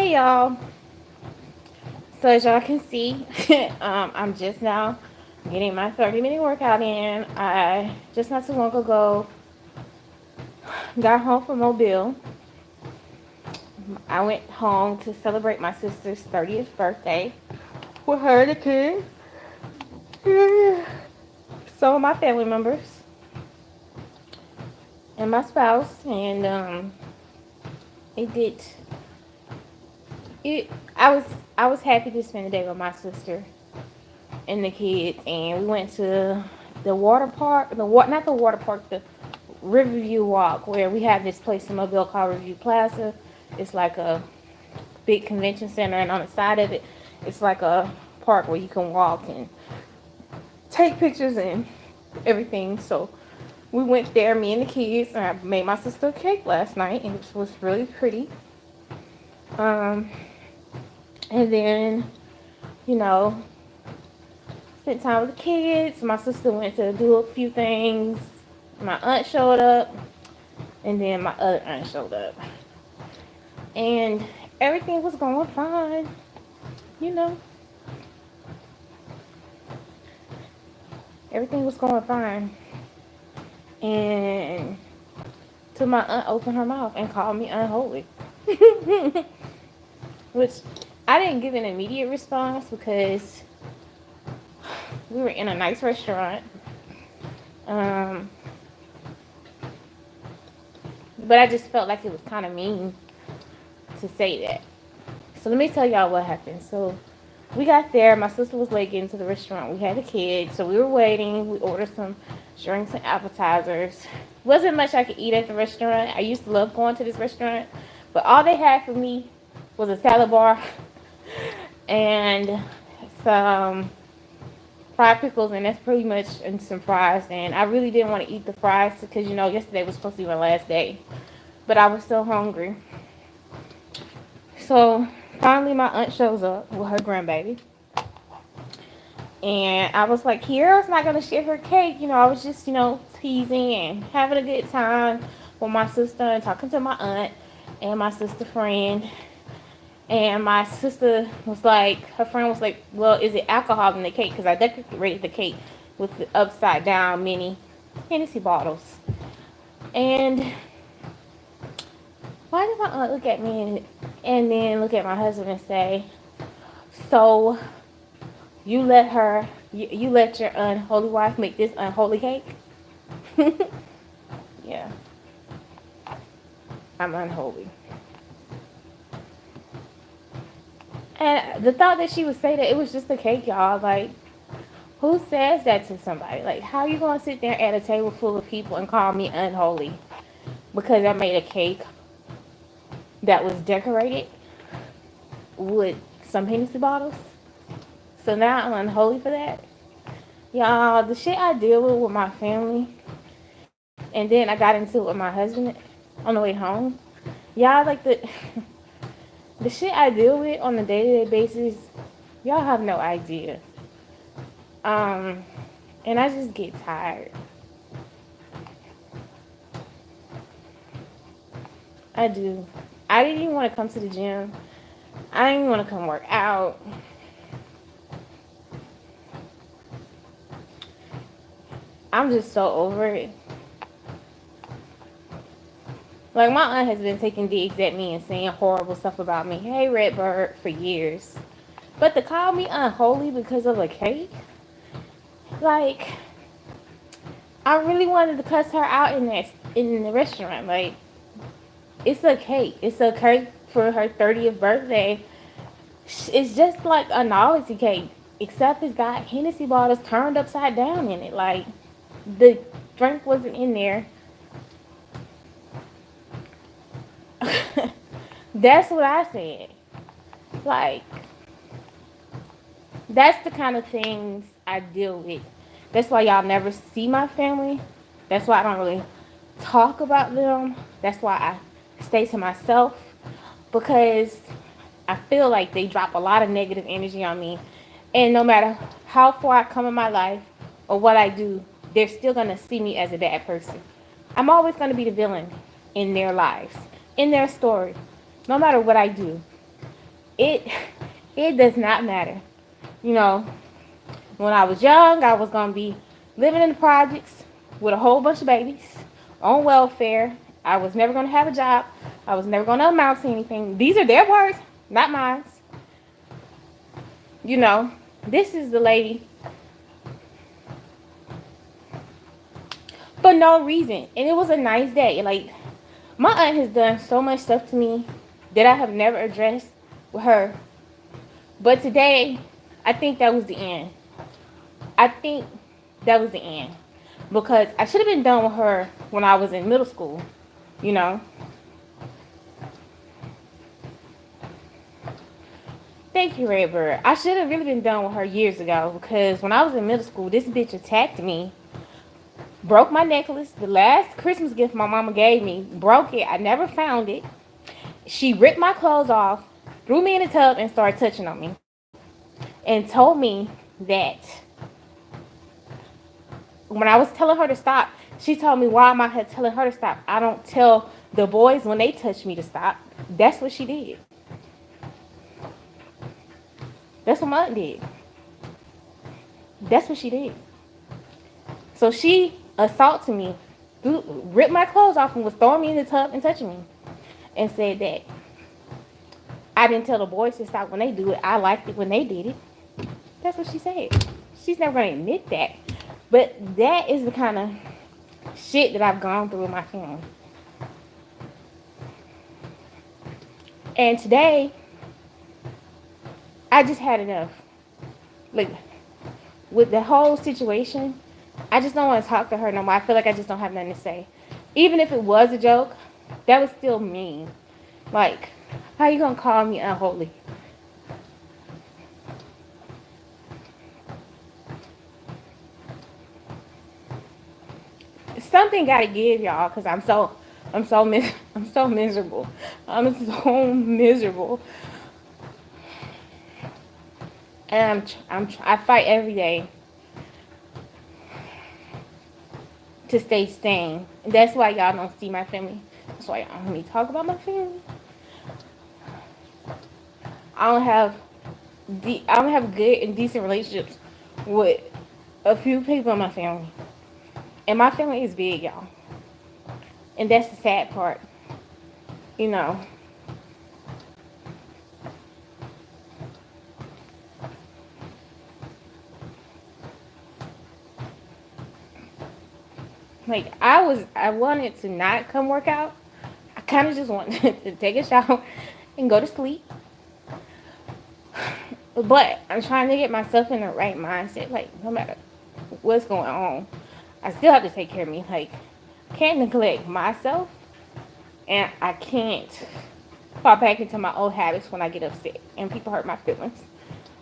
Hey y'all. So as y'all can see, I'm just now getting my 30-minute workout in. I just not too long ago got home from Mobile. I went home to celebrate my sister's 30th birthday with her and the kids. So my family members and my spouse, and it did it. I was happy to spend the day with my sister and the kids, and we went to the water park, not the water park, the Riverview Walk, where we have this place in Mobile called Riverview Plaza. It's like a big convention center, and on the side of it, it's like a park where you can walk and take pictures and everything. So we went there, me and the kids, and I made my sister a cake last night, and it was really pretty. Um, and then, you know, spent time with the kids. My sister went to do a few things. My aunt showed up, and then my other aunt showed up. And everything was going fine, you know. Everything was going fine. And till my aunt opened her mouth and called me unholy. Which I didn't give an immediate response because we were in a nice restaurant. Um, but I just felt like it was kind of mean to say that. So let me tell y'all what happened. So we got there. My sister was late getting to the restaurant. We had the kids, so we were waiting. We ordered some drinks and appetizers. Wasn't much I could eat at the restaurant. I used to love going to this restaurant, but all they had for me was a salad bar and some fried pickles, and that's pretty much, and some fries. And I really didn't want to eat the fries because yesterday was supposed to be my last day, but I was so hungry. So finally, my aunt shows up with her grandbaby. And I was like, Kiara's not going to share her cake. I was just, teasing and having a good time with my sister and talking to my aunt and my sister friend. And my sister was like, her friend was like, well, is it alcohol in the cake? Because I decorated the cake with the upside down mini Hennessy bottles. And why did my aunt look at me and then look at my husband and say, so you let your unholy wife make this unholy cake? Yeah, I'm unholy. And the thought that she would say that it was just a cake, y'all, like, who says that to somebody? Like, how are you going to sit there at a table full of people and call me unholy because I made a cake that was decorated with some Hennessy bottles? So now I'm unholy for that? Y'all, the shit I deal with my family, and then I got into it with my husband on the way home. Y'all, like, the shit I deal with on a day-to-day basis, y'all have no idea. And I just get tired. I do. I didn't even want to come to the gym. I didn't even want to come work out. I'm just so over it. Like, my aunt has been taking digs at me and saying horrible stuff about me. Hey, Redbird, for years. But to call me unholy because of a cake? Like, I really wanted to cuss her out in the restaurant. Like, it's a cake. It's a cake for her 30th birthday. It's just like a novelty cake, except it's got Hennessy bottles turned upside down in it. Like, the drink wasn't in there. That's what I said. Like, that's the kind of things I deal with. That's why y'all never see my family. That's why I don't really talk about them. That's why I stay to myself, because I feel like they drop a lot of negative energy on me. And no matter how far I come in my life or what I do, they're still going to see me as a bad person. I'm always going to be the villain in their lives, in their story, no matter what I do. it it does not matter. You know, when I was young, I was gonna be living in the projects with a whole bunch of babies on welfare. I was never gonna have a job. I was never gonna amount to anything. These are their words, not mine. You know, this is the lady for no reason. And it was a nice day. Like, my aunt has done so much stuff to me that I have never addressed with her. But today, I think that was the end. I think that was the end. Because I should have been done with her when I was in middle school, you know. Thank you, Redbird. I should have really been done with her years ago because when I was in middle school, this bitch attacked me, broke my necklace. The last Christmas gift my mama gave me, broke it. I never found it. She ripped my clothes off, threw me in the tub, and started touching on me. And told me that when I was telling her to stop, she told me, why am I telling her to stop? I don't tell the boys when they touch me to stop. That's what she did. That's what my aunt did. That's what she did. So she assaulted me, ripped my clothes off, and was throwing me in the tub and touching me. And said that I didn't tell the boys to stop when they do it. I liked it when they did it. That's what she said. She's never going to admit that. But that is the kind of shit that I've gone through with my family. And today, I just had enough. Like, with the whole situation, I just don't want to talk to her no more. I feel like I just don't have nothing to say. Even if it was a joke, that was still mean. Like, how you gonna call me unholy? Something gotta give, y'all, cause I'm so miserable. I'm so miserable, and I fight every day to stay sane. And that's why y'all don't see my family. That's why y'all don't hear me talk about my family. I don't have good and decent relationships with a few people in my family. And my family is big, y'all. And that's the sad part. You know. Like, I wanted to not come work out. I kind of just wanted to take a shower and go to sleep. But I'm trying to get myself in the right mindset. Like, no matter what's going on, I still have to take care of me. Like, I can't neglect myself, and I can't fall back into my old habits when I get upset and people hurt my feelings.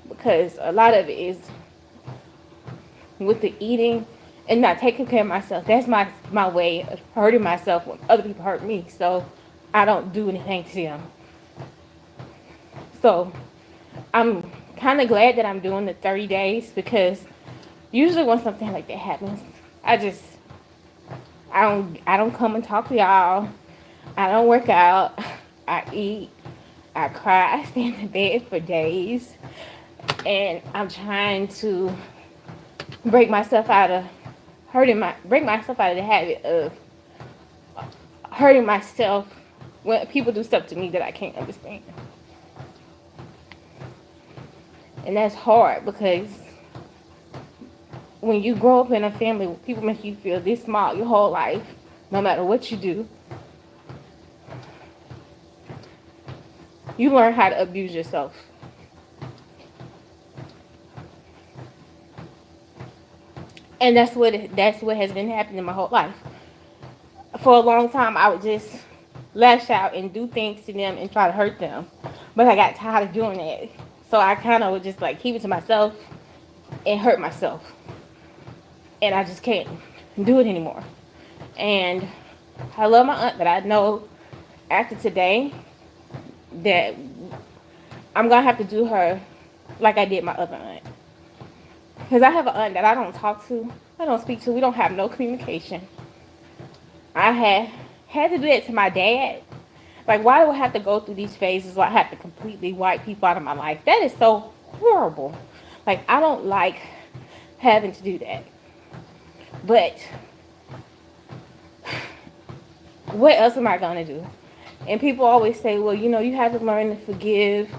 Because a lot of it is with the eating and not taking care of myself. That's my way of hurting myself when other people hurt me. So I don't do anything to them. So I'm kind of glad that I'm doing the 30 days because usually when something like that happens, I don't come and talk to y'all. I don't work out. I eat. I cry. I stay in the bed for days. And I'm trying to break myself out of the habit of hurting myself when people do stuff to me that I can't understand. And that's hard because when you grow up in a family where people make you feel this small your whole life, no matter what you do, you learn how to abuse yourself. And that's what has been happening my whole life. For a long time, I would just lash out and do things to them and try to hurt them. But I got tired of doing that. So I kind of would just like keep it to myself and hurt myself. And I just can't do it anymore. And I love my aunt, but I know after today that I'm going to have to do her like I did my other aunt. Because I have an aunt that I don't talk to. I don't speak to. We don't have no communication. I had to do that to my dad. Like, why do I have to go through these phases where I have to completely wipe people out of my life? That is so horrible. Like, I don't like having to do that. But what else am I going to do? And people always say, well, you know, you have to learn to forgive.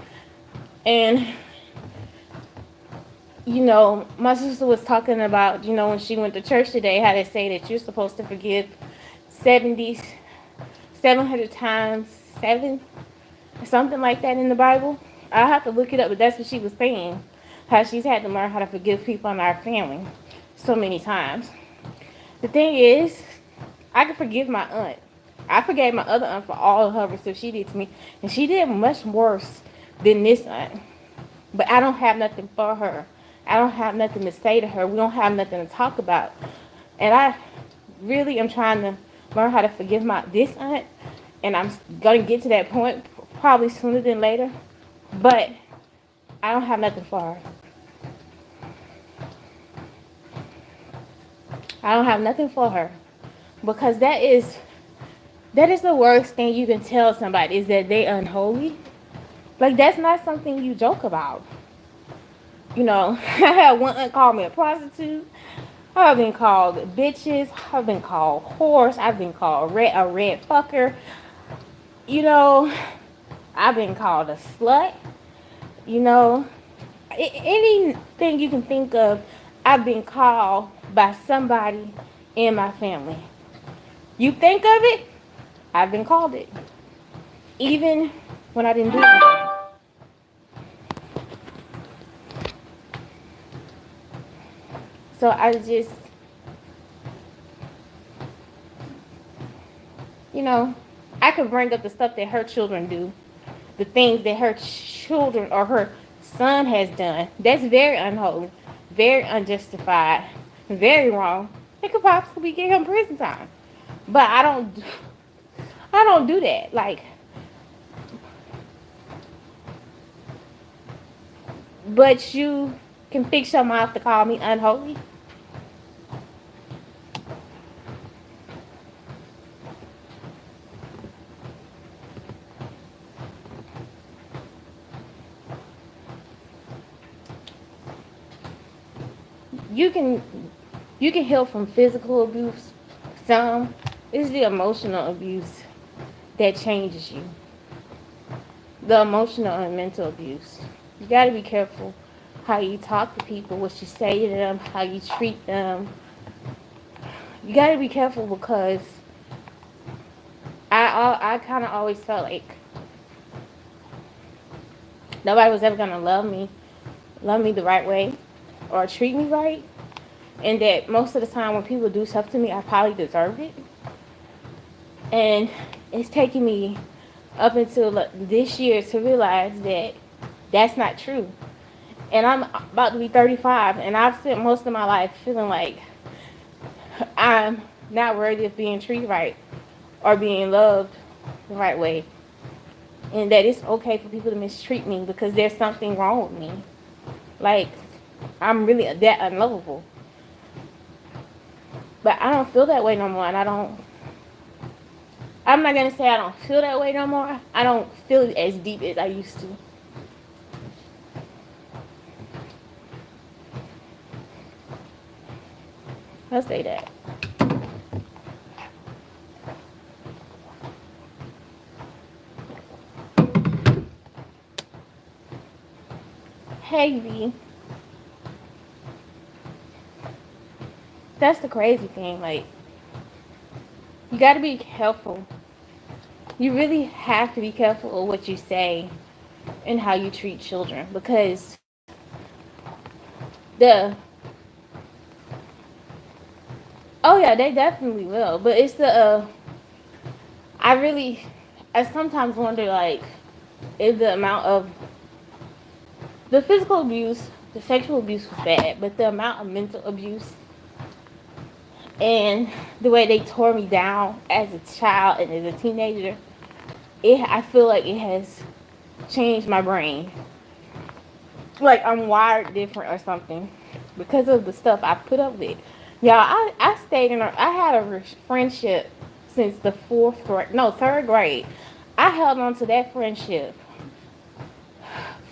And, you know, my sister was talking about, you know, when she went to church today, how they say that you're supposed to forgive 70, 700 times 7, something like that in the Bible. I have to look it up, but that's what she was saying. How she's had to learn how to forgive people in our family so many times. The thing is, I can forgive my aunt. I forgave my other aunt for all of her stuff she did to me, and she did much worse than this aunt. But I don't have nothing for her. I don't have nothing to say to her. We don't have nothing to talk about. And I really am trying to learn how to forgive my this aunt, and I'm gonna get to that point probably sooner than later. But I don't have nothing for her. I don't have nothing for her because that is the worst thing you can tell somebody is that they unholy. Like, that's not something you joke about. You know, I had one aunt call me a prostitute. I've been called bitches. I've been called horse. I've been called a red fucker. You know, I've been called a slut. You know, anything you can think of, I've been called by somebody in my family. You think of it, I've been called it. Even when I didn't do anything. So I just, you know, I could bring up the stuff that her children do, the things that her children or her son has done. That's very unholy, very unjustified, very wrong. It could possibly get him prison time. But I don't do that. Like, but you can fix your mouth to call me unholy. You can you can heal from physical abuse. Some it's the emotional abuse that changes you. The emotional and mental abuse. You got to be careful how you talk to people, what you say to them, how you treat them. You got to be careful because I kind of always felt like nobody was ever gonna love me the right way, or treat me right, and that most of the time when people do stuff to me, I probably deserve it. And it's taking me up until this year to realize that that's not true. And I'm about to be 35, and I've spent most of my life feeling like I'm not worthy of being treated right or being loved the right way. And that it's okay for people to mistreat me because there's something wrong with me. Like, I'm really that unlovable. But I don't feel that way no more, and I'm not going to say I don't feel that way no more. I don't feel it as deep as I used to. I'll say that. Hey, V. That's the crazy thing. Like, you got to be careful. You really have to be careful of what you say and how you treat children because the oh yeah, they definitely will. But it's the I really I sometimes wonder like if the amount of the physical abuse, the sexual abuse was bad, but the amount of mental abuse and the way they tore me down as a child and as a teenager, I feel like it has changed my brain. Like I'm wired different or something because of the stuff I put up with. Y'all, I stayed in I had a friendship since the third grade. I I held on to that friendship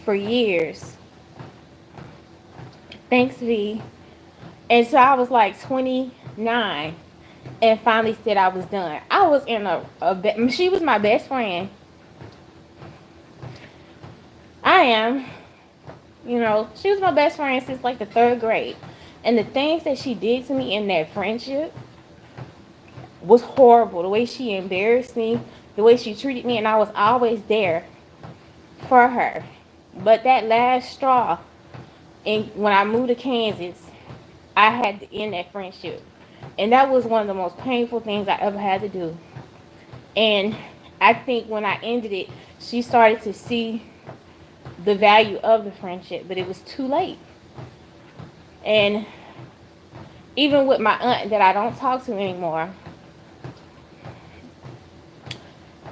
for years. Thanks, V. And so I was like 29 and finally said I was done. I was in she was my best friend. I am. She was my best friend since like the third grade. And the things that she did to me in that friendship was horrible. The way she embarrassed me, the way she treated me, and I was always there for her. But that last straw, and when I moved to Kansas, I had to end that friendship. And that was one of the most painful things I ever had to do. And I think when I ended it, she started to see the value of the friendship, but it was too late. And even with my aunt that I don't talk to anymore,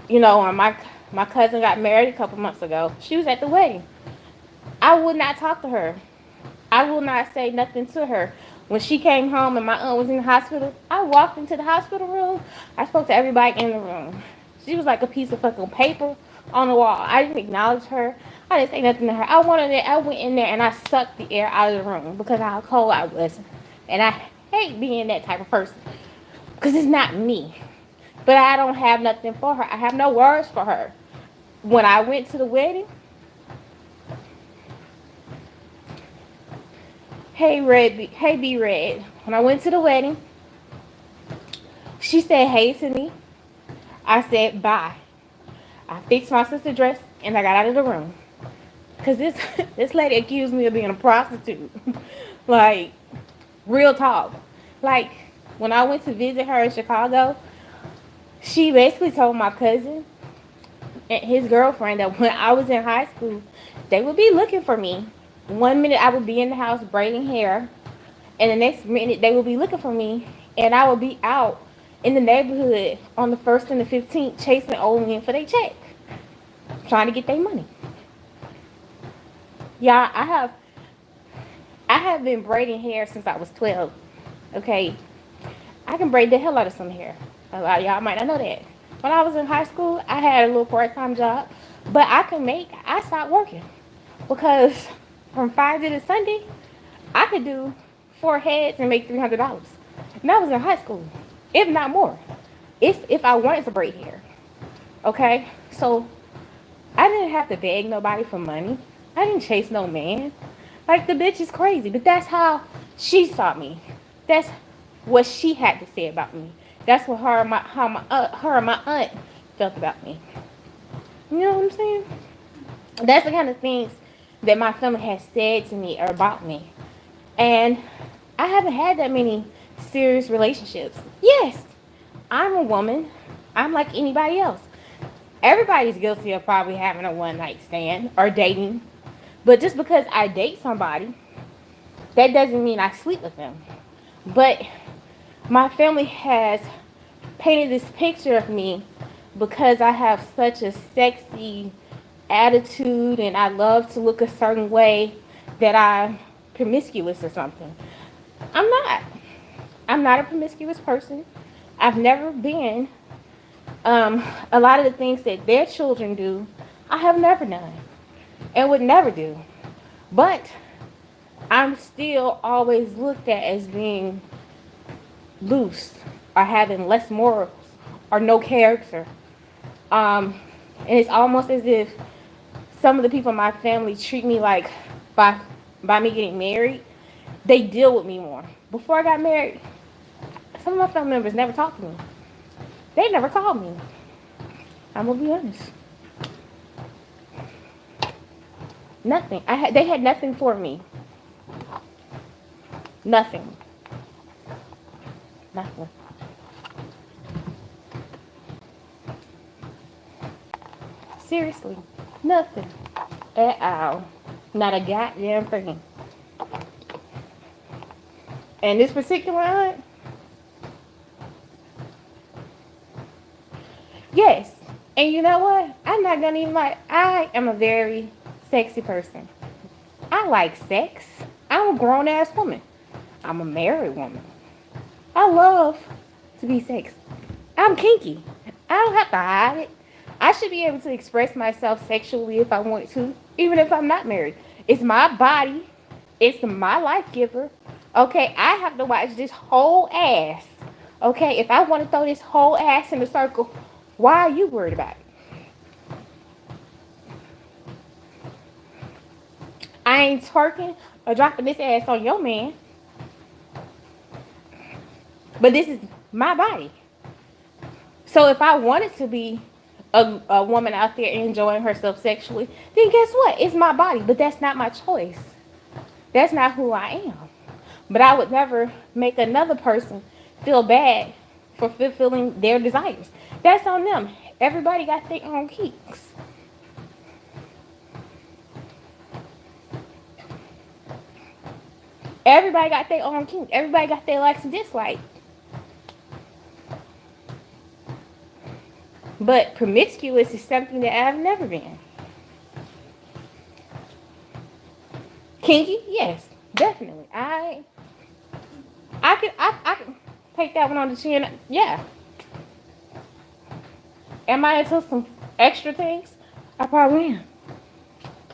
when my cousin got married a couple months ago, she was at the wedding. I would not talk to her. I will not say nothing to her. When she came home and my aunt was in the hospital, I walked into the hospital room. I spoke to everybody in the room. She was like a piece of fucking paper on the wall. I didn't acknowledge her. I didn't say nothing to her. I went in there and I sucked the air out of the room because of how cold I was. And I hate being that type of person because it's not me. But I don't have nothing for her. I have no words for her. When I went to the wedding, hey B Red. When I went to the wedding, she said hey to me. I said bye. I fixed my sister's dress and I got out of the room. Cause this lady accused me of being a prostitute. Like, real talk. Like, when I went to visit her in Chicago, she basically told my cousin and his girlfriend that when I was in high school, they would be looking for me. One minute I would be in the house braiding hair, and the next minute they would be looking for me, and I would be out in the neighborhood on the 1st and the 15th chasing old men for their check, trying to get their money. Yeah, I have been braiding hair since I was 12. Okay, I can braid the hell out of some hair. A lot of y'all might not know that. When I was in high school, I had a little part-time job, but I stopped working because from Friday to Sunday, I could do 4 heads and make $300. And I was in high school, if not more. It's if I wanted to braid hair. Okay, so I didn't have to beg nobody for money. I didn't chase no man. Like, the bitch is crazy, but that's how she saw me. That's what she had to say about me. That's what her and my aunt felt about me. You know what I'm saying? That's the kind of things that my family has said to me or about me. And I haven't had that many serious relationships. Yes, I'm a woman. I'm like anybody else. Everybody's guilty of probably having a one night stand or dating. But just because I date somebody, that doesn't mean I sleep with them. But my family has painted this picture of me because I have such a sexy attitude and I love to look a certain way that I'm promiscuous or something. I'm not. I'm not a promiscuous person. I've never been. A lot of the things that their children do, I have never done and would never do. But I'm still always looked at as being loose or having less morals or no character. And it's almost as if some of the people in my family treat me like by me getting married, they deal with me more. Before I got married, some of my family members never talked to me. They never called me. I'm gonna be honest. Nothing. They had nothing for me. Nothing. Nothing. Seriously, nothing at all. Not a goddamn thing. And this particular aunt, yes. And you know what? I'm not gonna even lie. I am a very sexy person. I like sex. I'm a grown ass woman. I'm a married woman. I love to be sexy. I'm kinky. I don't have to hide it. I should be able to express myself sexually if I want to, even if I'm not married. It's my body. It's my life giver. Okay, I have to watch this whole ass. Okay, if I want to throw this whole ass in the circle, why are you worried about it? I ain't twerking or dropping this ass on your man, but this is my body. So if I wanted to be a woman out there enjoying herself sexually, then guess what? It's my body, but that's not my choice. That's not who I am. But I would never make another person feel bad for fulfilling their desires. That's on them. Everybody got their own kinks. Everybody got their own kinks. Everybody got their likes and dislikes. But promiscuous is something that I've never been. Kinky, yes, definitely. I could take that one on the chin. Yeah. Am I into some extra things? I probably am.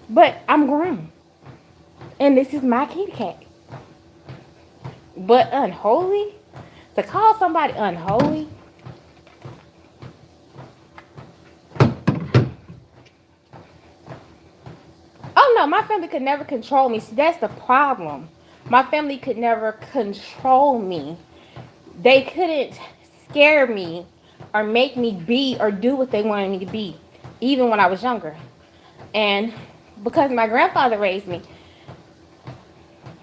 But I'm grown. And this is my kitty cat. But unholy? To call somebody unholy? Oh no, my family could never control me. See, that's the problem. My family could never control me. They couldn't scare me or make me be or do what they wanted me to be, even when I was younger. And because my grandfather raised me,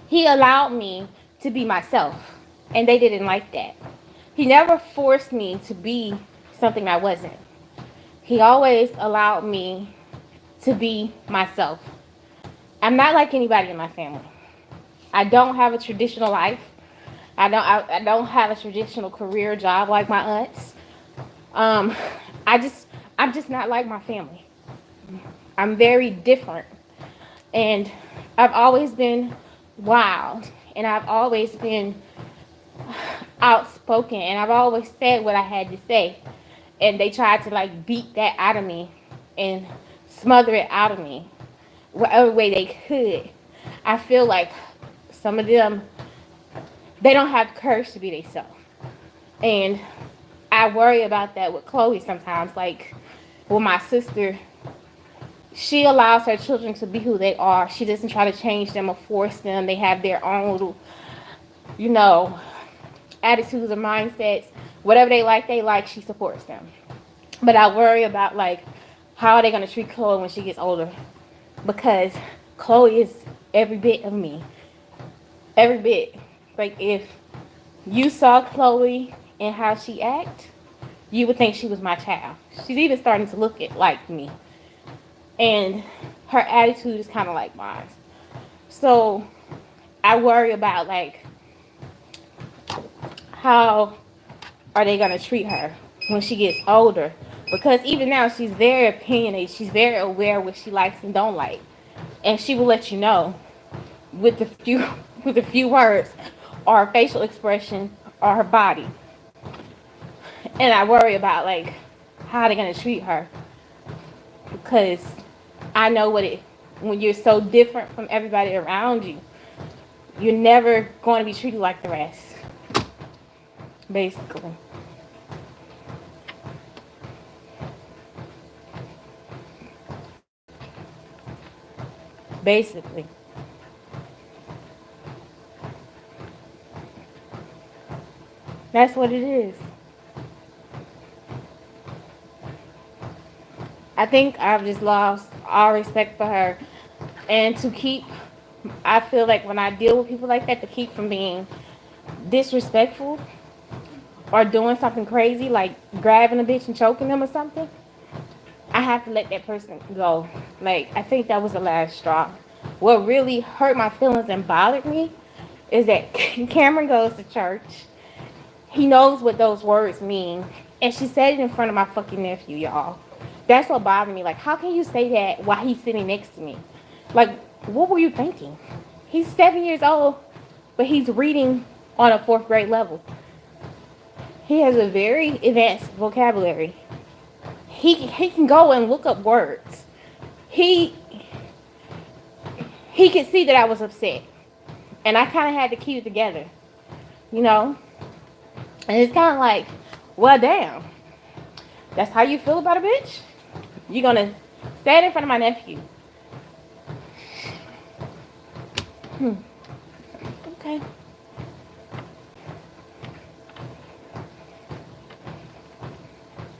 he allowed me to be myself. And they didn't like that. He never forced me to be something I wasn't. He always allowed me to be myself. I'm not like anybody in my family. I don't have a traditional life. I don't have a traditional career job like my aunts. Um, I just I'm just not like my family. I'm very different, and I've always been wild, and I've always been outspoken, and I've always said what I had to say, and they tried to like beat that out of me and smother it out of me whatever way they could. I feel like some of them, they don't have courage to be themselves. And I worry about that with Chloe sometimes. Like with my sister, she allows her children to be who they are. She doesn't try to change them or force them. They have their own little, you know, attitudes or mindsets. Whatever they like, she supports them. But I worry about like how are they gonna treat Chloe when she gets older? Because Chloe is every bit of me. Every bit. Like if you saw Chloe and how she act, you would think she was my child. She's even starting to look at like me. And her attitude is kind of like mine. So I worry about like how are they gonna treat her when she gets older? Because even now she's very opinionated. She's very aware of what she likes and don't like, and she will let you know with a few with a few words, or facial expression, or her body. And I worry about like how they're gonna treat her because I know what it when you're so different from everybody around you, you're never going to be treated like the rest. Basically. Basically. That's what it is. I think I've just lost all respect for her. And to keep, I feel like when I deal with people like that, to keep from being disrespectful or doing something crazy, like grabbing a bitch and choking them or something, I have to let that person go. Like, I think that was the last straw. What really hurt my feelings and bothered me is that Cameron goes to church. He knows what those words mean. And she said it in front of my fucking nephew, y'all. That's what bothered me. Like, how can you say that while he's sitting next to me? Like, what were you thinking? He's 7 years old, but he's reading on a fourth grade level. He has a very advanced vocabulary. he can go and look up words. He he could see that I was upset, and I kind of had to keep it together, you know. And it's kind of like, well, damn, that's how you feel about a bitch. You gonna stand in front of my nephew? Okay.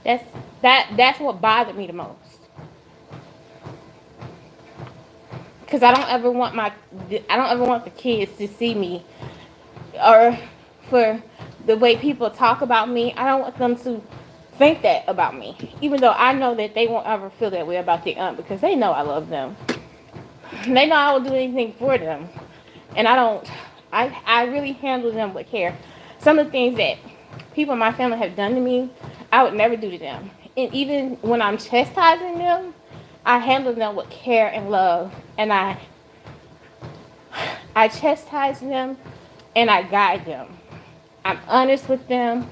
That's that's what bothered me the most. Cause I don't ever want the kids to see me, or for the way people talk about me. I don't want them to think that about me, even though I know that they won't ever feel that way about their aunt because they know I love them. They know I will do anything for them, and I don't. I really handle them with care. Some of the things that people in my family have done to me, I would never do to them. And even when I'm chastising them, I handle them with care and love, and I chastise them and I guide them. I'm honest with them,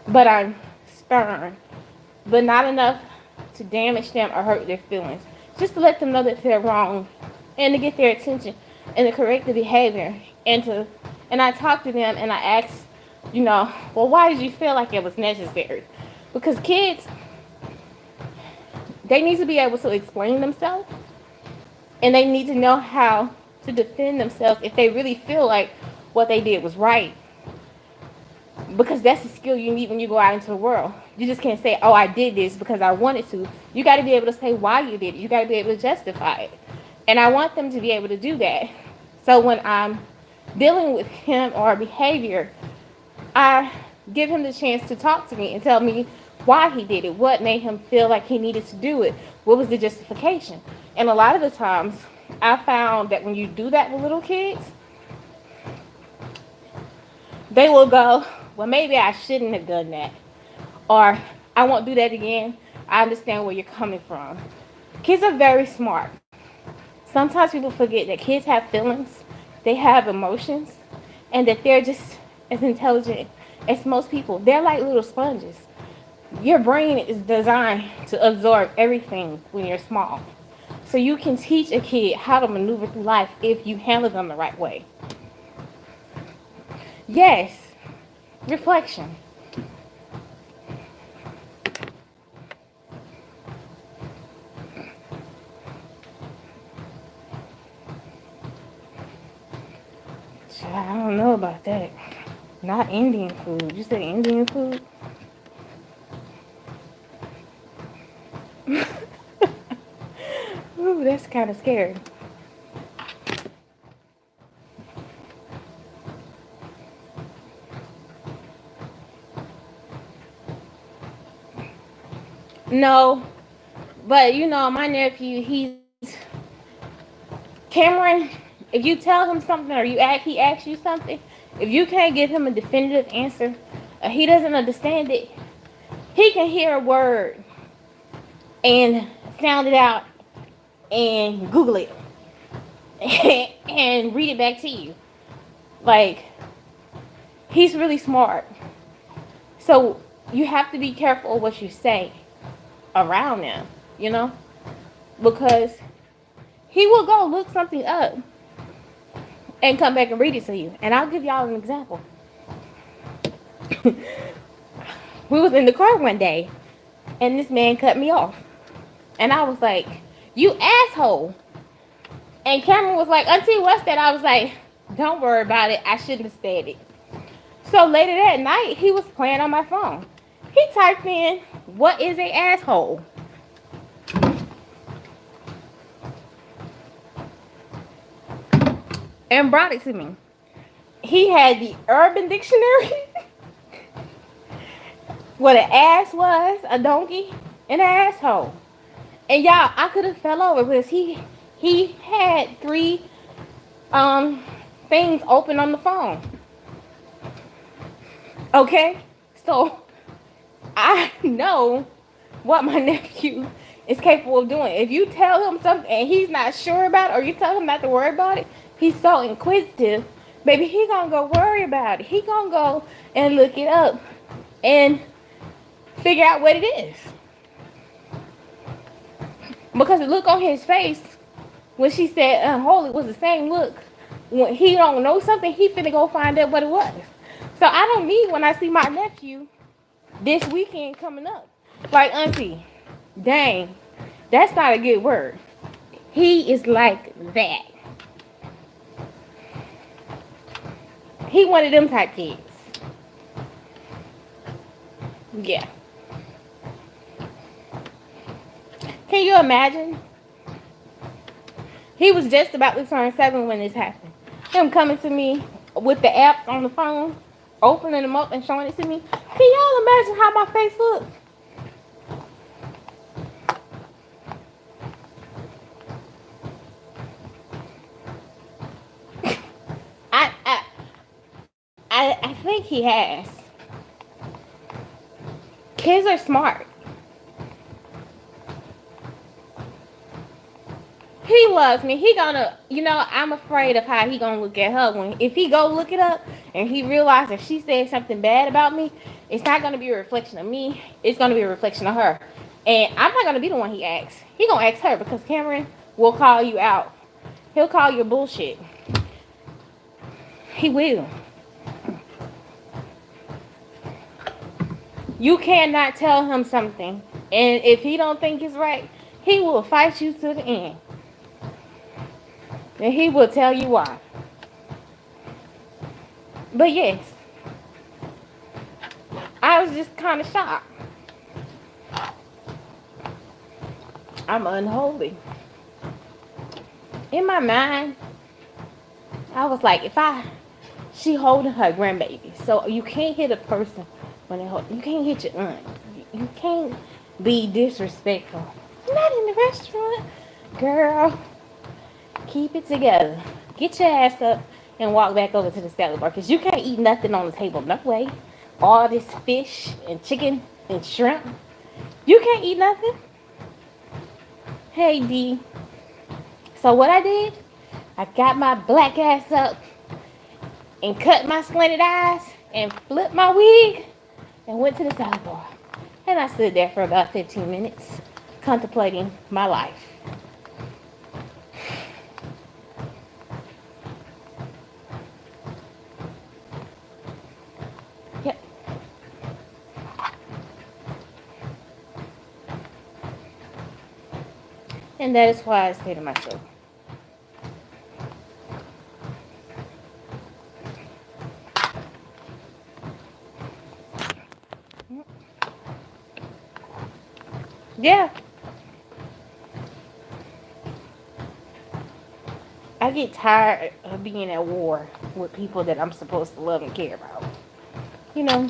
but I'm stern, but not enough to damage them or hurt their feelings. Just to let them know that they're wrong and to get their attention and to correct the behavior and I talk to them and I ask, well, why did you feel like it was necessary? Because kids, they need to be able to explain themselves and they need to know how to defend themselves if they really feel like what they did was right. Because that's a skill you need when you go out into the world. You just can't say, oh, I did this because I wanted to. You got to be able to say why you did it. You got to be able to justify it. And I want them to be able to do that. So when I'm dealing with him or behavior, I give him the chance to talk to me and tell me why he did it, what made him feel like he needed to do it, what was the justification. And a lot of the times, I found that when you do that with little kids, they will go, well, maybe I shouldn't have done that. Or I won't do that again. I understand where you're coming from. Kids are very smart. Sometimes people forget that kids have feelings, they have emotions, and that they're just as intelligent as most people. They're like little sponges. Your brain is designed to absorb everything when you're small. So you can teach a kid how to maneuver through life if you handle them the right way. Yes, reflection. I don't know about that. Not Indian food. You said Indian food? Ooh, that's kind of scary. No, but my nephew, he's Cameron. If you tell him something or he asks you something, if you can't give him a definitive answer, or he doesn't understand it, he can hear a word and sound it out and Google it and read it back to you. Like, he's really smart. So you have to be careful of what you say around them, because he will go look something up and come back and read it to you. And I'll give y'all an example. We was in the car one day and this man cut me off. And I was like, you asshole. And Cameron was like, Auntie, what's that? I was like, don't worry about it. I shouldn't have said it. So later that night, he was playing on my phone. He typed in, what is a asshole? And brought it to me. He had the Urban Dictionary, what an ass was, a donkey, and an asshole. And y'all, I could have fell over because he had 3 things open on the phone. Okay? So I know what my nephew is capable of doing. If you tell him something and he's not sure about it, or you tell him not to worry about it, he's so inquisitive, baby, he gonna go worry about it. He gonna go and look it up and figure out what it is. Because the look on his face when she said unholy was the same look. When he don't know something, he finna go find out what it was. So I don't need when I see my nephew this weekend coming up. Like, auntie, dang, that's not a good word. He is like that. He one of them type kids. Yeah. Can you imagine? He was just about to turn 7 when this happened. Him coming to me with the apps on the phone, opening them up and showing it to me. Can y'all imagine how my face looked? I, I I think he has. Kids are smart. He loves me. He gonna, I'm afraid of how he gonna look at her when if he go look it up and he realizes she said something bad about me. It's not gonna be a reflection of me. It's gonna be a reflection of her. And I'm not gonna be the one he asks. He gonna ask her because Cameron will call you out. He'll call your bullshit. He will. You cannot tell him something, and if he don't think it's right, he will fight you to the end. And he will tell you why. But yes, I was just kind of shocked. I'm unholy. In my mind, I was like, she holding her grandbaby. So you can't hit a person when they hold, you can't hit your aunt. You can't be disrespectful. Not in the restaurant. Girl, keep it together. Get your ass up and walk back over to the salad bar because you can't eat nothing on the table. No way. All this fish and chicken and shrimp. You can't eat nothing. Hey, D. So what I did, I got my black ass up and cut my slanted eyes and flipped my wig and went to the salad bar. And I stood there for about 15 minutes contemplating my life. Yep. And that is why I say to myself, yeah, I get tired of being at war with people that I'm supposed to love and care about. You know,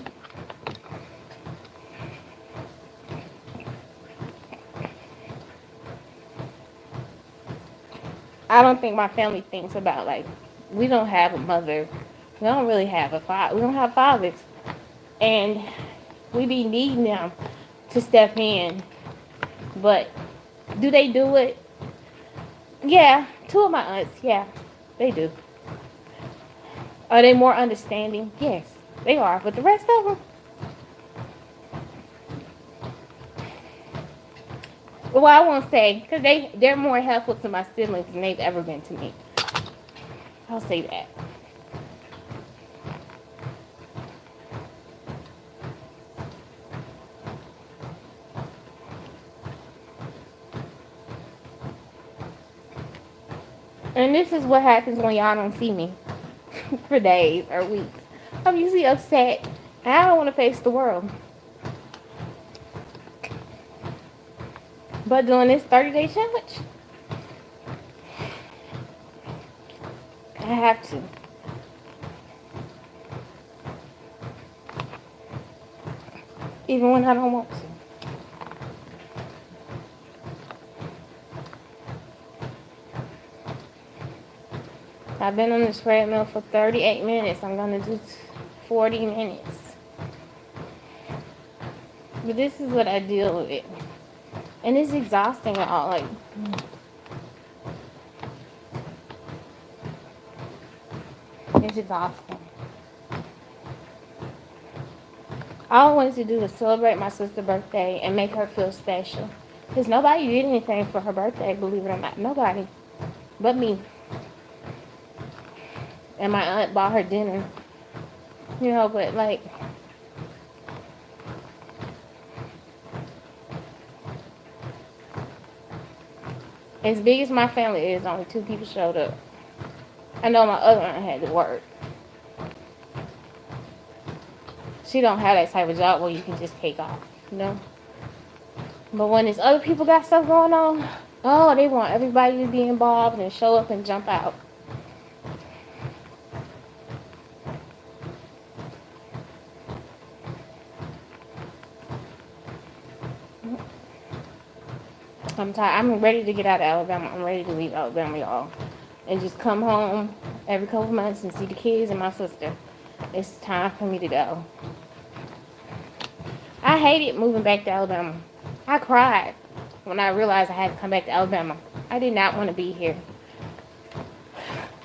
I don't think my family thinks about like we don't have a mother. We don't really have a father. We don't have fathers. And we be needing them to step in. But do they do it? Yeah, two of my aunts, yeah, they do. Are they more understanding? Yes, they are. But the rest of them, well, I won't say because they're more helpful to my siblings than they've ever been to me. I'll say that. And this is what happens when y'all don't see me for days or weeks. I'm usually upset and I don't want to face the world. But doing this 30-day challenge, I have to. Even when I don't want to. I've been on this treadmill for 38 minutes. I'm going to do 40 minutes. But this is what I deal with. And it's exhausting, y'all. Like, it's exhausting. All I wanted to do was celebrate my sister's birthday and make her feel special. Because nobody did anything for her birthday, believe it or not. Nobody. But me. And my aunt bought her dinner. You know, but like, as big as my family is, only 2 people showed up. I know my other aunt had to work. She don't have that type of job where you can just take off, you know? But when there's other people got stuff going on, oh, they want everybody to be involved and show up and jump out. I'm tired. I'm ready to get out of Alabama. I'm ready to leave Alabama, y'all. And just come home every couple months and see the kids and my sister. It's time for me to go. I hated moving back to Alabama. I cried when I realized I had to come back to Alabama. I did not want to be here.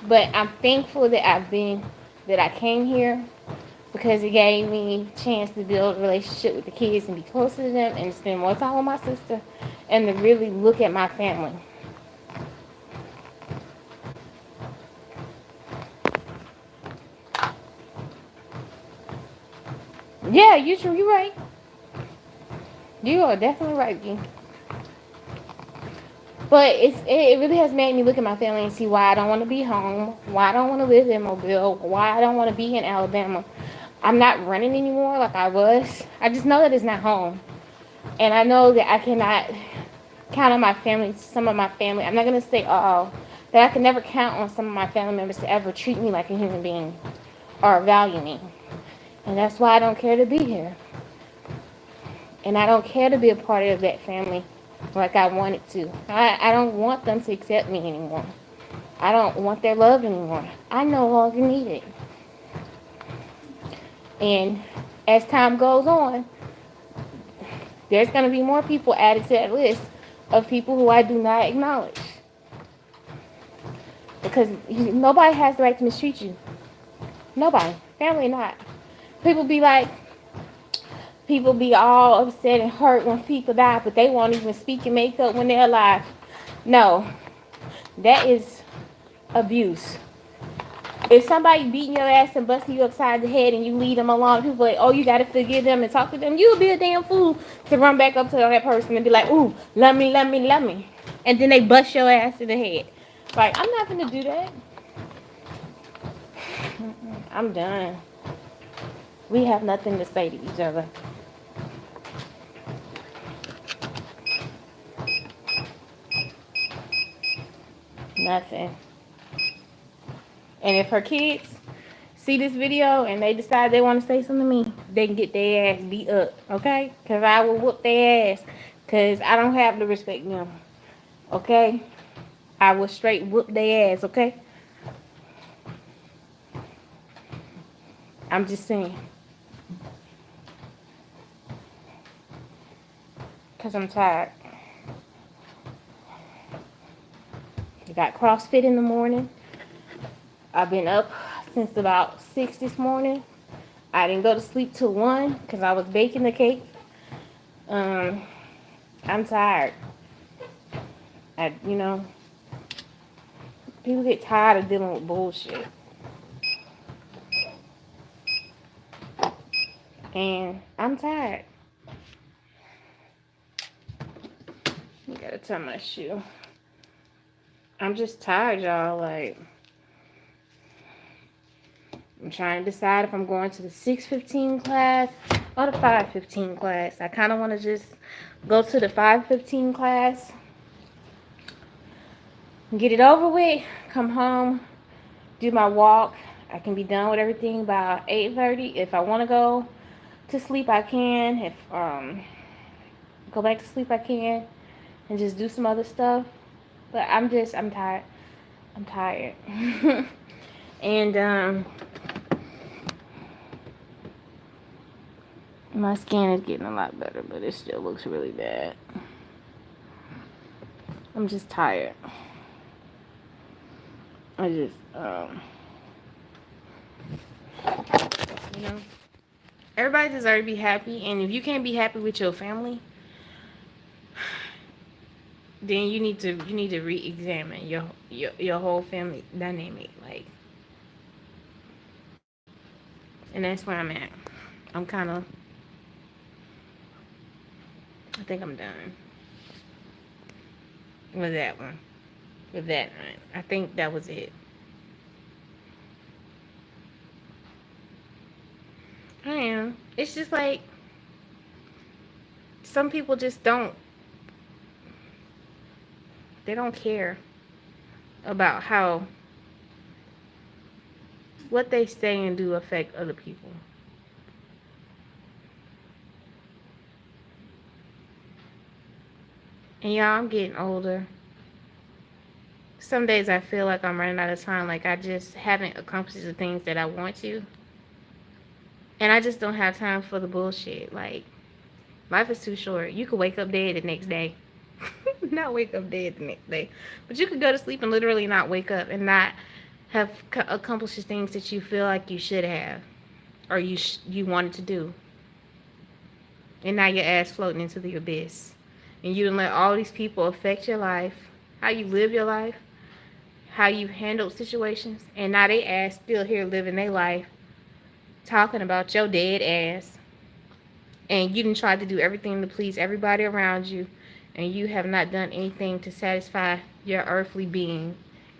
But I'm thankful that I came here because it gave me a chance to build a relationship with the kids and be closer to them and spend more time with my sister and to really look at my family. Yeah, you're right. You are definitely right, G. But it really has made me look at my family and see why I don't want to be home, why I don't want to live in Mobile, why I don't want to be in Alabama. I'm not running anymore like I was. I just know that it's not home. And I know that I cannot count on my family, some of my family. I'm not going to say all. That I can never count on some of my family members to ever treat me like a human being or value me. And that's why I don't care to be here. And I don't care to be a part of that family like I wanted to. I don't want them to accept me anymore. I don't want their love anymore. I no longer need it. And as time goes on, there's going to be more people added to that list of people who I do not acknowledge. Because nobody has the right to mistreat you. Nobody. Family or not. People be all upset and hurt when people die, but they won't even speak and make up when they're alive. No. That is abuse. If somebody beating your ass and busting you upside the head and you leave them alone, people are like, oh, you got to forgive them and talk to them. You'll be a damn fool to run back up to that person and be like, ooh, love me, love me, love me. And then they bust your ass in the head. Like, I'm not going to do that. I'm done. We have nothing to say to each other. Nothing. And if her kids see this video and they decide they want to say something to me, they can get their ass beat up, okay? Because I will whoop their ass. Because I don't have to respect them, okay? I will straight whoop their ass, okay? I'm just saying. Because I'm tired. I got CrossFit in the morning. I've been up since about 6 this morning. I didn't go to sleep till 1 because I was baking the cake. I'm tired. People get tired of dealing with bullshit. And I'm tired. You gotta tie my shoe. I'm just tired, y'all. Like, I'm trying to decide if I'm going to the 6:15 class or the 5:15 class. I kind of want to just go to the 5:15 class, get it over with, come home, do my walk. I can be done with everything by 8:30. If I want to go to sleep, I can. If go back to sleep, I can, and just do some other stuff. But I'm tired. I'm tired. And my skin is getting a lot better, but it still looks really bad. I'm just tired. I just, everybody deserves to be happy. And if you can't be happy with your family, then you need to re-examine your whole family dynamic, like, and that's where I'm at. I'm kind of, I think I'm done with that one. With that one, I think that was it. I am. It's just like some people just don't. They don't care about how what they say and do affect other people. And y'all, I'm getting older. Some days I feel like I'm running out of time, like I just haven't accomplished the things that I want to. And I just don't have time for the bullshit. Like, life is too short. You could wake up dead the next day. Not wake up dead the next day. But you could go to sleep and literally not wake up and not have accomplished the things that you feel like you should have or you wanted to do. And now your ass floating into the abyss. And you done let all these people affect your life, how you live your life, how you handle situations, and now they ass still here living their life, talking about your dead ass. And you done tried to do everything to please everybody around you, and you have not done anything to satisfy your earthly being.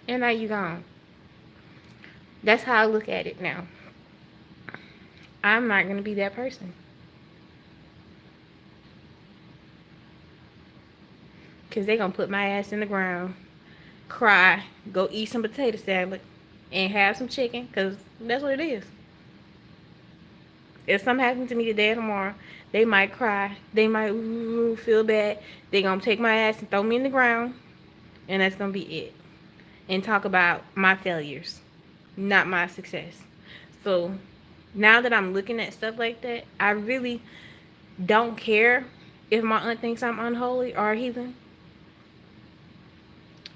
And now you gone. That's how I look at it now. I'm not going to be that person. Because they going to put my ass in the ground, cry, go eat some potato salad, and have some chicken. Because that's what it is. If something happens to me today or tomorrow, they might cry. They might feel bad. They going to take my ass and throw me in the ground. And that's going to be it. And talk about my failures, not my success. So now that I'm looking at stuff like that, I really don't care if my aunt thinks I'm unholy or a heathen.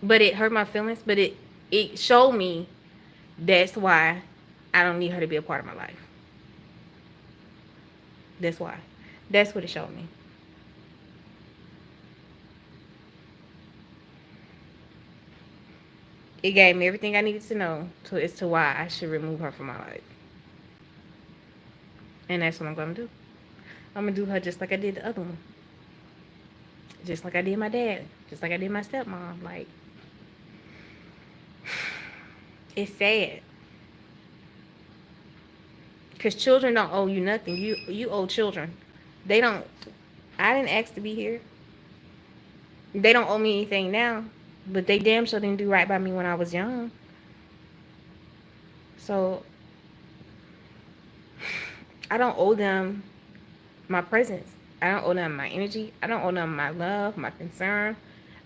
But it hurt my feelings. But it showed me that's why I don't need her to be a part of my life. That's why. That's what it showed me. It gave me everything I needed to know as to why I should remove her from my life. And that's what I'm going to do. I'm going to do her just like I did the other one. Just like I did my dad. Just like I did my stepmom. Like, it's sad. Because children don't owe you nothing. You owe children. They don't. I didn't ask to be here. They don't owe me anything now. But they damn sure didn't do right by me when I was young. So, I don't owe them my presence. I don't owe them my energy. I don't owe them my love, my concern.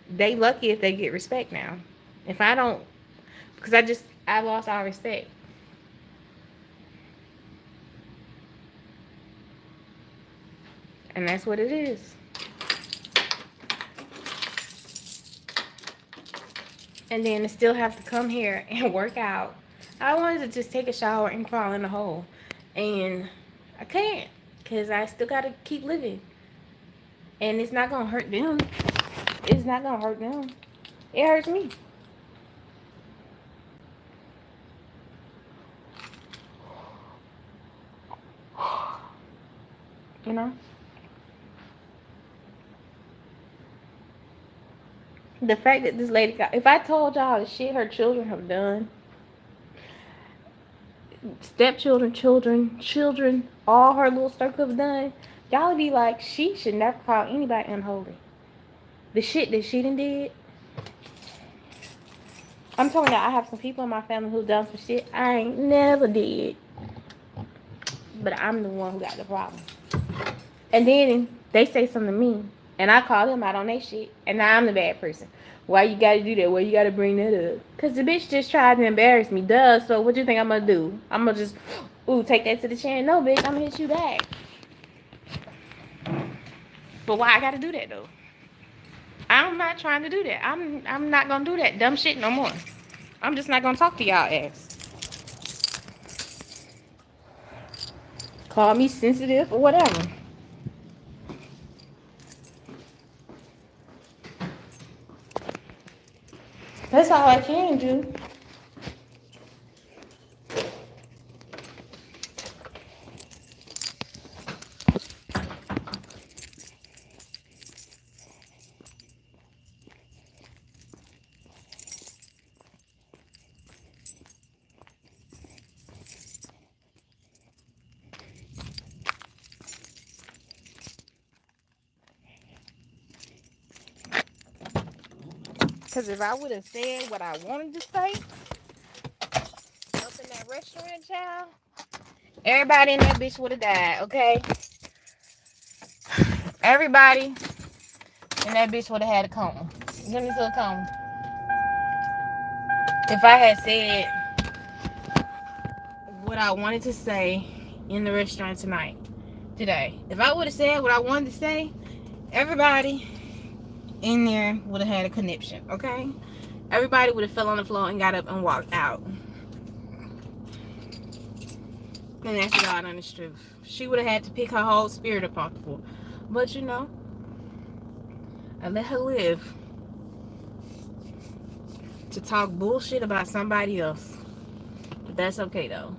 They lucky if they get respect now. If I don't, because I lost all respect. And that's what it is. And then to still have to come here and work out. I wanted to just take a shower and crawl in the hole. And I can't, because I still got to keep living. And it's not going to hurt them. It's not going to hurt them. It hurts me. You know? The fact that this lady got, if I told y'all the shit her children have done, stepchildren, children, all her little circle have done, y'all would be like, she should never call anybody unholy. The shit that she done did. I'm telling y'all, I have some people in my family who done some shit I ain't never did. But I'm the one who got the problem. And then they say something to me, and I call them out on their shit, and now I'm the bad person. Why you gotta do that? Why you gotta bring that up? Because the bitch just tried to embarrass me. Duh, so what you think I'm gonna do? I'm gonna just, take that to the chin? No, bitch, I'm gonna hit you back. But why I gotta do that, though? I'm not trying to do that. I'm not gonna do that dumb shit no more. I'm just not gonna talk to y'all ass. Call me sensitive or whatever. all I can do. Because if I would have said what I wanted to say up in that restaurant, child, everybody in that bitch would have died, okay? Everybody in that bitch would have had a coma. Give me some coma. If I had said what I wanted to say in the restaurant today. If I would have said what I wanted to say, everybody in there would have had a conniption, okay? Everybody would have fell on the floor and got up and walked out. And that's God honest truth. She would have had to pick her whole spirit apart before. But you know, I let her live to talk bullshit about somebody else. But that's okay though.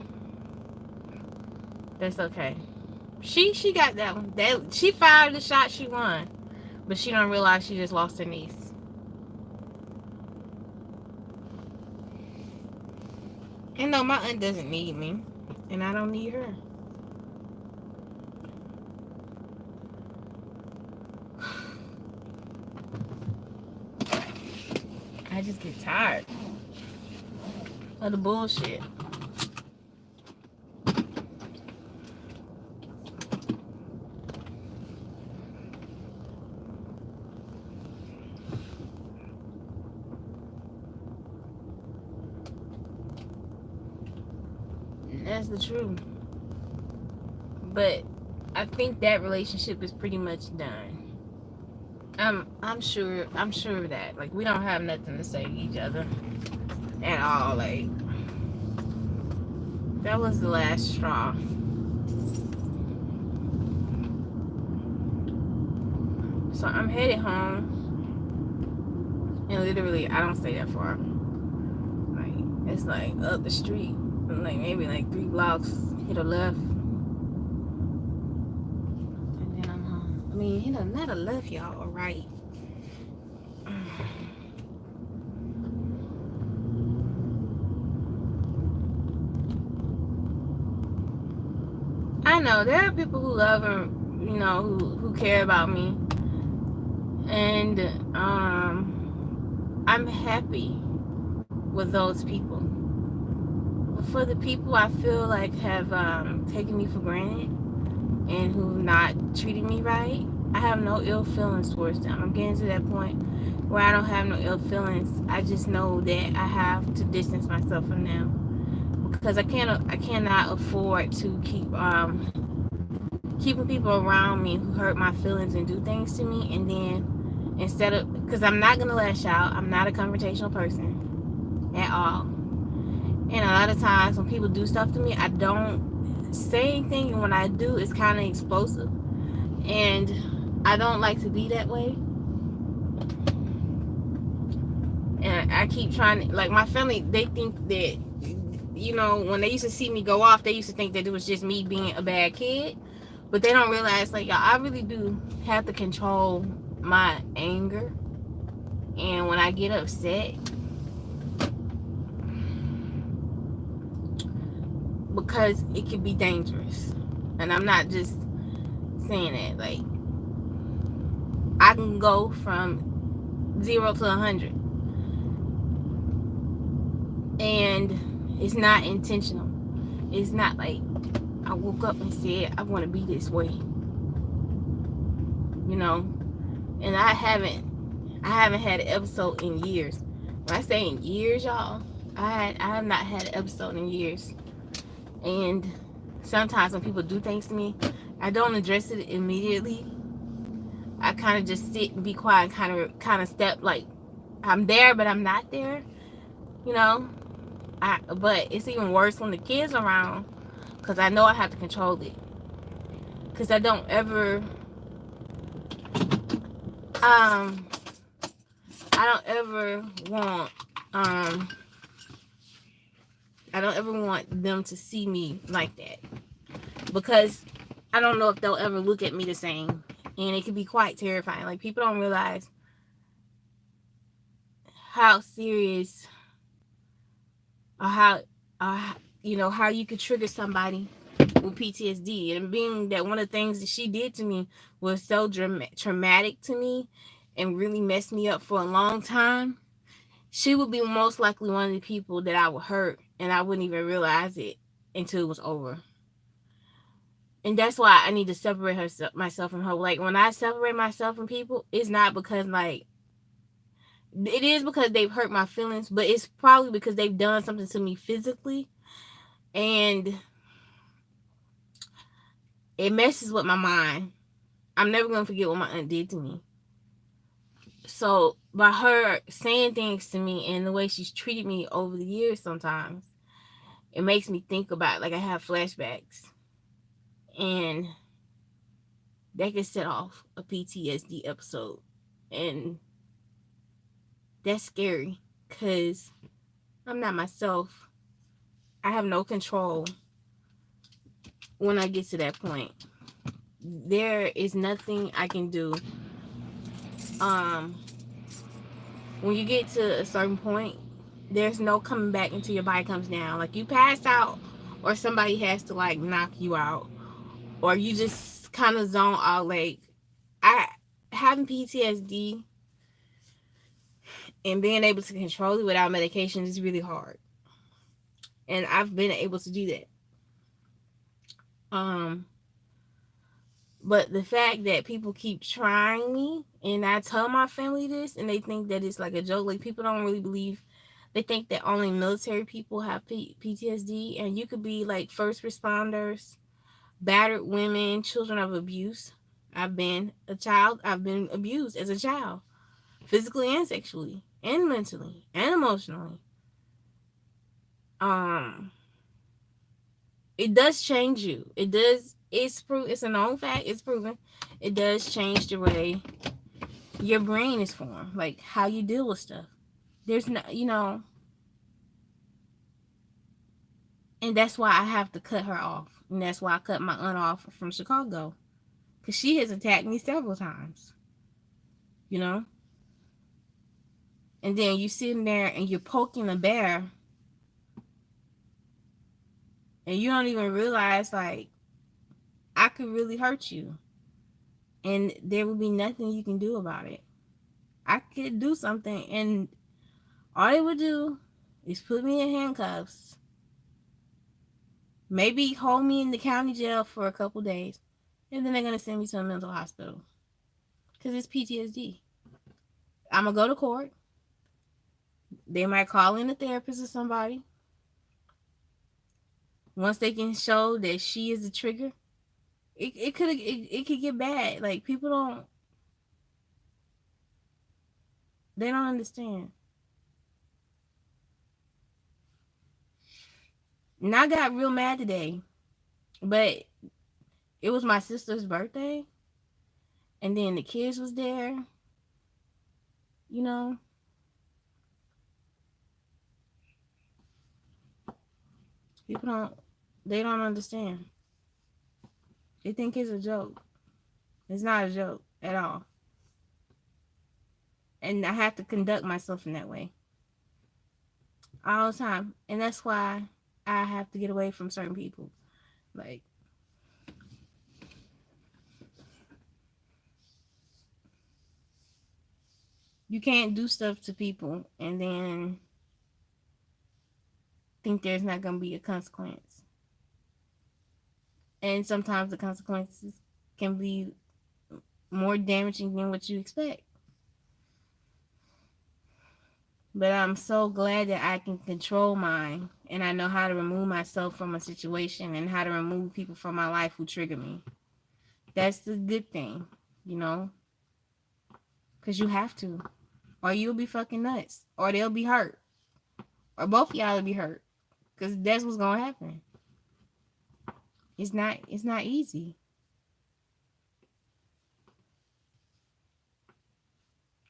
That's okay. She got that one. She fired the shot, she won. But she don't realize she just lost her niece. And no, my aunt doesn't need me. And I don't need her. I just get tired of the bullshit. That's the truth. But I think that relationship is pretty much done. I'm sure of that. Like, we don't have nothing to say to each other at all. Like, that was the last straw. So I'm headed home. And literally, I don't stay that far. Like, it's like up the street. Like, maybe like 3 blocks. Hit a left. And then I'm home. I mean, hit a, not a left, y'all. A right. I know there are people who love her, you know, who care about me. And I'm happy with those people. But for the people I feel like have taken me for granted and who not treating me right, I have no ill feelings towards them. I'm getting to that point where I don't have no ill feelings. I just know that I have to distance myself from them because I cannot afford to keep keeping people around me who hurt my feelings and do things to me, and then instead of, because I'm not gonna lash out, I'm not a confrontational person at all, and a lot of times when people do stuff to me, I don't say anything, and when I do, it's kind of explosive, and I don't like to be that way. And I keep trying to, like, my family, they think that, you know, when they used to see me go off, they used to think that it was just me being a bad kid. But they don't realize, like, y'all, I really do have to control my anger. And when I get upset, because it can be dangerous. And I'm not just saying that. Like, I can go from 0 to 100. And it's not intentional. It's not like I woke up and said I want to be this way, you know. And I haven't had an episode in years. When I say in years, y'all, I have not had an episode in years. And sometimes when people do things to me, I don't address it immediately. I kind of just sit and be quiet, and kind of step, like I'm there but I'm not there, you know. But it's even worse when the kids are around, because I know I have to control it. Because I don't ever want Um, I don't ever want them to see me like that, because I don't know if they'll ever look at me the same. And it can be quite terrifying. Like, people don't realize how serious, or how, uh, how you could trigger somebody with PTSD. And being that one of the things that she did to me was so traumatic to me and really messed me up for a long time, she would be most likely one of the people that I would hurt, and I wouldn't even realize it until it was over. And that's why I need to separate myself from her. Like, when I separate myself from people, it's not because, like, it is because they've hurt my feelings, but it's probably because they've done something to me physically, and it messes with my mind. I'm never gonna forget what my aunt did to me. So by her saying things to me and the way she's treated me over the years, sometimes it makes me think about, like, I have flashbacks, and that can set off a PTSD episode, and that's scary because I'm not myself. I have no control when I get to that point. There is nothing I can do. Um, when you get to a certain point, there's no coming back until your body comes down. Like, you pass out, or somebody has to, like, knock you out, or you just kind of zone out. Like, I having PTSD and being able to control it without medication is really hard, and I've been able to do that. Um, but the fact that people keep trying me, and I tell my family this, and they think that it's like a joke. Like, people don't really believe. They think that only military people have PTSD, and you could be like first responders, battered women, children of abuse. I've been a child. I've been abused as a child, physically and sexually, and mentally, and emotionally. Um, it does change you. It does. It's a known fact. It's proven. It does change the way your brain is formed, like how you deal with stuff. There's no, and that's why I have to cut her off, and that's why I cut my aunt off from Chicago, because she has attacked me several times, you know. And then you sitting there and you're poking a bear, and you don't even realize, like, I could really hurt you, and there would be nothing you can do about it. I could do something, and all they would do is put me in handcuffs, maybe hold me in the county jail for a couple days, and then they're gonna send me to a mental hospital because it's PTSD. I'm gonna go to court. They might call in a therapist or somebody. Once they can show that she is a trigger, it could get bad. Like, people don't understand. And I got real mad today, but it was my sister's birthday, and then the kids was there. You know, people don't understand. They think it's a joke. It's not a joke at all. And I have to conduct myself in that way all the time. And that's why I have to get away from certain people. Like, you can't do stuff to people and then think there's not going to be a consequence. And sometimes the consequences can be more damaging than what you expect. But I'm so glad that I can control mine, and I know how to remove myself from a situation and how to remove people from my life who trigger me. That's the good thing, you know? Because you have to. Or you'll be fucking nuts. Or they'll be hurt. Or both of y'all will be hurt. Because that's what's going to happen. It's not easy.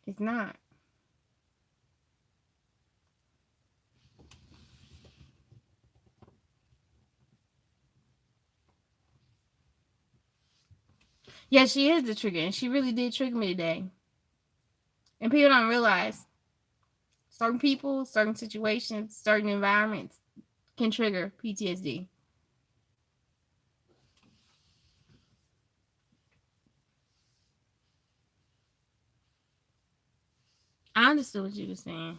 It's not. Yeah, she is the trigger, and she really did trigger me today. And people don't realize certain people, certain situations, certain environments can trigger PTSD. I understood what you were saying.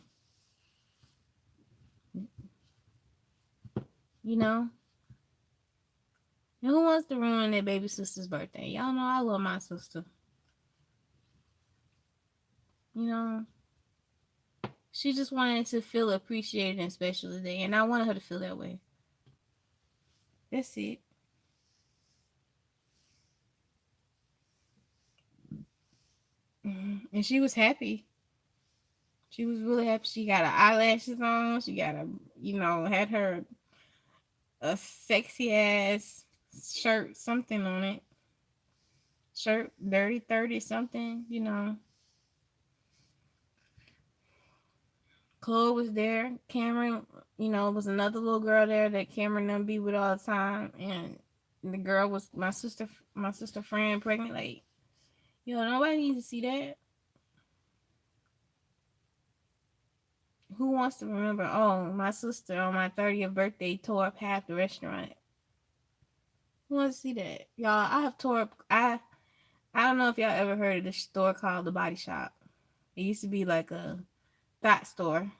You know, and who wants to ruin their baby sister's birthday? Y'all know I love my sister. You know, she just wanted to feel appreciated and special today, and I wanted her to feel that way. That's it. And she was happy. She was really happy. She got her eyelashes on. She got a, had her a sexy ass shirt, something on it. Shirt, dirty 30 something. Chloe was there. Cameron, was another little girl there that Cameron done be with all the time. And the girl was my sister friend pregnant. Like, nobody needs to see that. Who wants to remember? Oh, my sister on my 30th birthday tore up half the restaurant. Who wants to see that? Y'all, I have tore up. I don't know if y'all ever heard of this store called the Body Shop. It used to be like a thought store.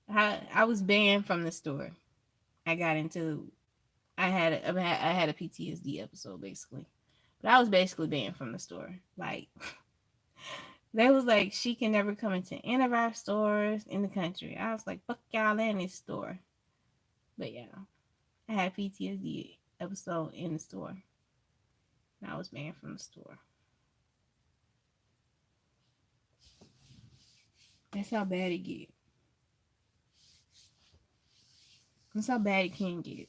I was banned from the store. I got into. I had a PTSD episode basically, but I was basically banned from the store. Like they was like, she can never come into any of our stores in the country. I was like, fuck y'all in this store. But yeah, I had a PTSD episode in the store. And I was banned from the store. That's how bad it get. That's how bad it can get.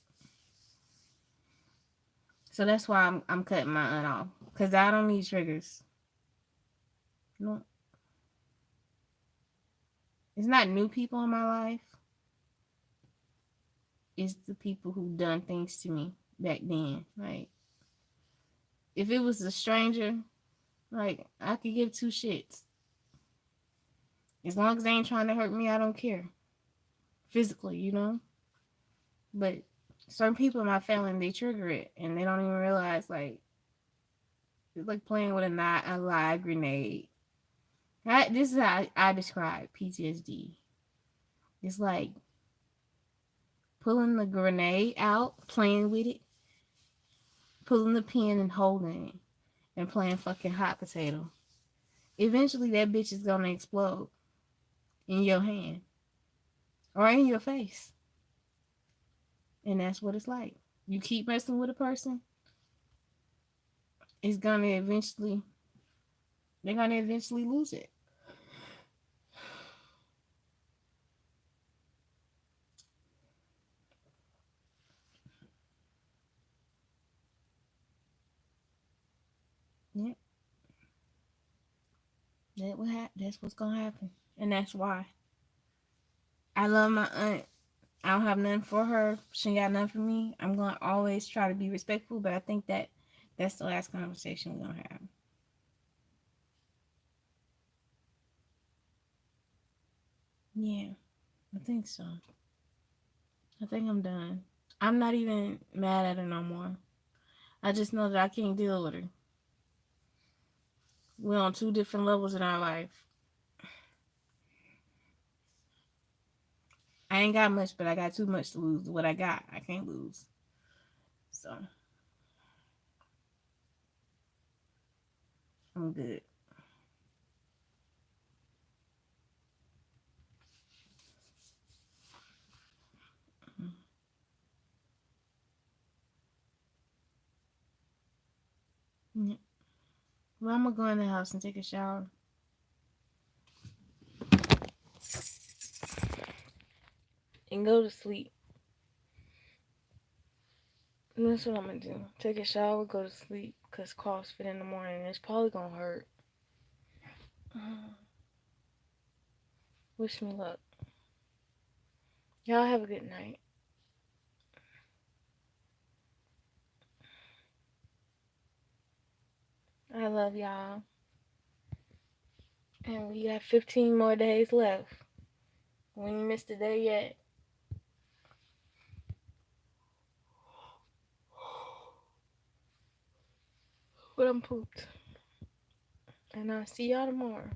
So that's why I'm cutting my aunt off. Cause I don't need triggers. No, it's not new people in my life. It's the people who done things to me back then. Like if it was a stranger, like I could give two shits. As long as they ain't trying to hurt me, I don't care. Physically. But certain people in my family, they trigger it and they don't even realize like it's like playing with a live grenade. This is how I describe PTSD. It's like pulling the grenade out, playing with it, pulling the pin and holding it, and playing fucking hot potato. Eventually, that bitch is gonna explode in your hand or in your face, and that's what it's like. You keep messing with a person, it's gonna eventually, they're gonna eventually lose it. Yeah, that's what's gonna happen, and that's why I love my aunt. I don't have nothing for her. She ain't got nothing for me. I'm gonna always try to be respectful, but I think that's the last conversation we're gonna have. Yeah, I think so. I think I'm done. I'm not even mad at her no more. I just know that I can't deal with her. We're on two different levels in our life. I ain't got much, but I got too much to lose. What I got, I can't lose. So I'm good. Yeah. Well, I'm gonna go in the house and take a shower and go to sleep. And that's what I'm gonna do. Take a shower, go to sleep, cause CrossFit in the morning it's probably gonna hurt. Wish me luck. Y'all have a good night. I love y'all. And we got 15 more days left. We ain't missed a day yet. But I'm pooped. And I'll see y'all tomorrow.